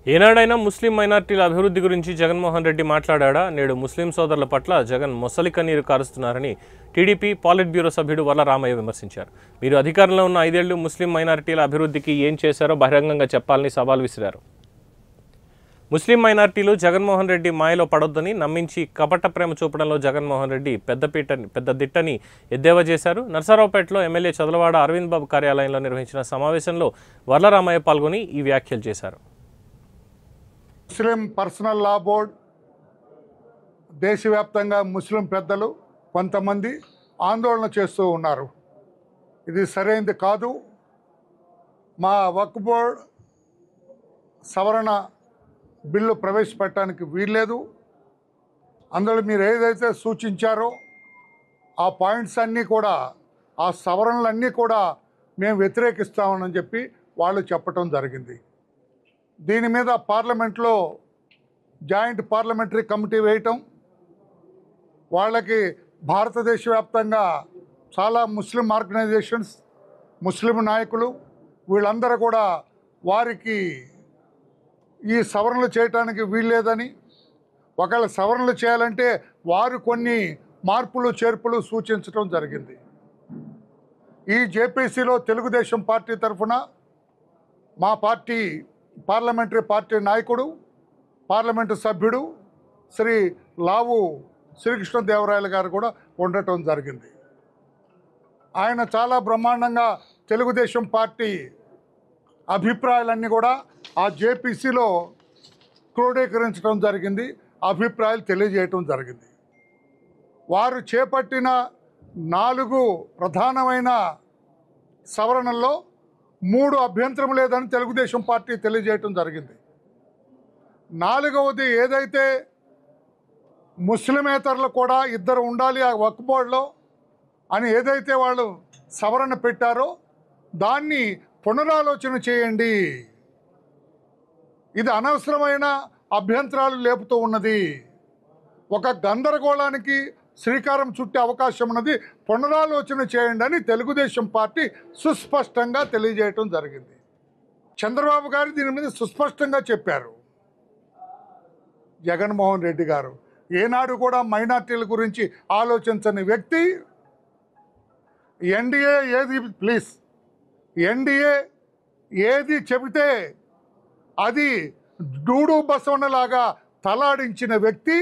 ఏనాడైనా ముస్లిం మైనార్టీల అభివృద్ధి గురించి జగన్మోహన్ రెడ్డి మాట్లాడా? నేడు ముస్లిం సోదరుల పట్ల జగన్ మొసలి కన్నీరు కారుస్తున్నారని టీడీపీ పాలిట్ బ్యూరో సభ్యుడు వర్ల రామయ్య విమర్శించారు. మీరు అధికారంలో ఉన్న 5 ఏళ్లు ముస్లిం మైనార్టీల అభివృద్ధికి ఏం చేశారో బహిరంగంగా చెప్పాలని సవాల్ విసిరారు. ముస్లిం మైనార్టీలు జగన్మోహన్ రెడ్డి మాయలో పడొద్దని నమ్మించి కపట ప్రేమ చూపడంలో జగన్మోహన్ రెడ్డి పెద్ద దిట్టని ఎద్దేవా చేశారు. నర్సారావుపేటలో ఎమ్మెల్యే చదలవాడ అరవింద్ బాబు కార్యాలయంలో నిర్వహించిన సమావేశంలో వర్ల రామయ్య పాల్గొని ఈ వ్యాఖ్యలు చేశారు. ముస్లిం పర్సనల్ లా బోర్డ్ దేశవ్యాప్తంగా ముస్లిం పెద్దలు కొంతమంది ఆందోళన చేస్తూ ఉన్నారు. ఇది సరైనది కాదు. మా వక్ఫ్ బోర్డ్ సవరణ బిల్లు ప్రవేశపెట్టడానికి వీల్లేదు. అందులో మీరు ఏదైతే సూచించారో ఆ పాయింట్స్ అన్నీ కూడా, ఆ సవరణలన్నీ కూడా మేము వ్యతిరేకిస్తామని చెప్పి వాళ్ళు చెప్పటం జరిగింది. దీని మీద పార్లమెంట్లో జాయింట్ పార్లమెంటరీ కమిటీ వేయటం, వాళ్ళకి భారతదేశ వ్యాప్తంగా చాలా ముస్లిం ఆర్గనైజేషన్స్, ముస్లిం నాయకులు వీళ్ళందరూ కూడా వారికి ఈ సవరణలు చేయటానికి వీల్లేదని, ఒకవేళ సవరణలు చేయాలంటే వారు కొన్ని మార్పులు చేర్పులు సూచించడం జరిగింది. ఈ జేపీసీలో తెలుగుదేశం పార్టీ తరఫున మా పార్టీ పార్లమెంటరీ పార్టీ నాయకుడు, పార్లమెంటు సభ్యుడు శ్రీ లావు శ్రీకృష్ణదేవరాయలు గారు కూడా ఉండటం జరిగింది. ఆయన చాలా బ్రహ్మాండంగా తెలుగుదేశం పార్టీ అభిప్రాయాలన్నీ కూడా ఆ జేపీసీలో క్రోడీకరించడం జరిగింది, అభిప్రాయాలు తెలియజేయటం జరిగింది. వారు చేపట్టిన 4 ప్రధానమైన సవరణల్లో 3 అభ్యంతరం లేదని తెలుగుదేశం పార్టీ తెలియజేయటం జరిగింది. 4వది ఏదైతే ముస్లిమేతరులు కూడా 2 ఉండాలి ఆ వక్ఫ్ బోర్డులో అని ఏదైతే వాళ్ళు సవరణ పెట్టారో దాన్ని పునరాలోచన చేయండి. ఇది అనవసరమైన అభ్యంతరాలు లేపుతూ ఉన్నది, ఒక గందరగోళానికి శ్రీకారం చుట్టే అవకాశం ఉన్నది, పునరాలోచన చేయండి అని తెలుగుదేశం పార్టీ సుస్పష్టంగా తెలియజేయటం జరిగింది. చంద్రబాబు గారు దీని మీద సుస్పష్టంగా చెప్పారు. జగన్మోహన్ రెడ్డి గారు ఏనాడు కూడా మైనార్టీల గురించి ఆలోచించని వ్యక్తి. ఎన్డీఏ ఏది చెబితే అది డూడు బసవన్నలాగా తలాడించిన వ్యక్తి.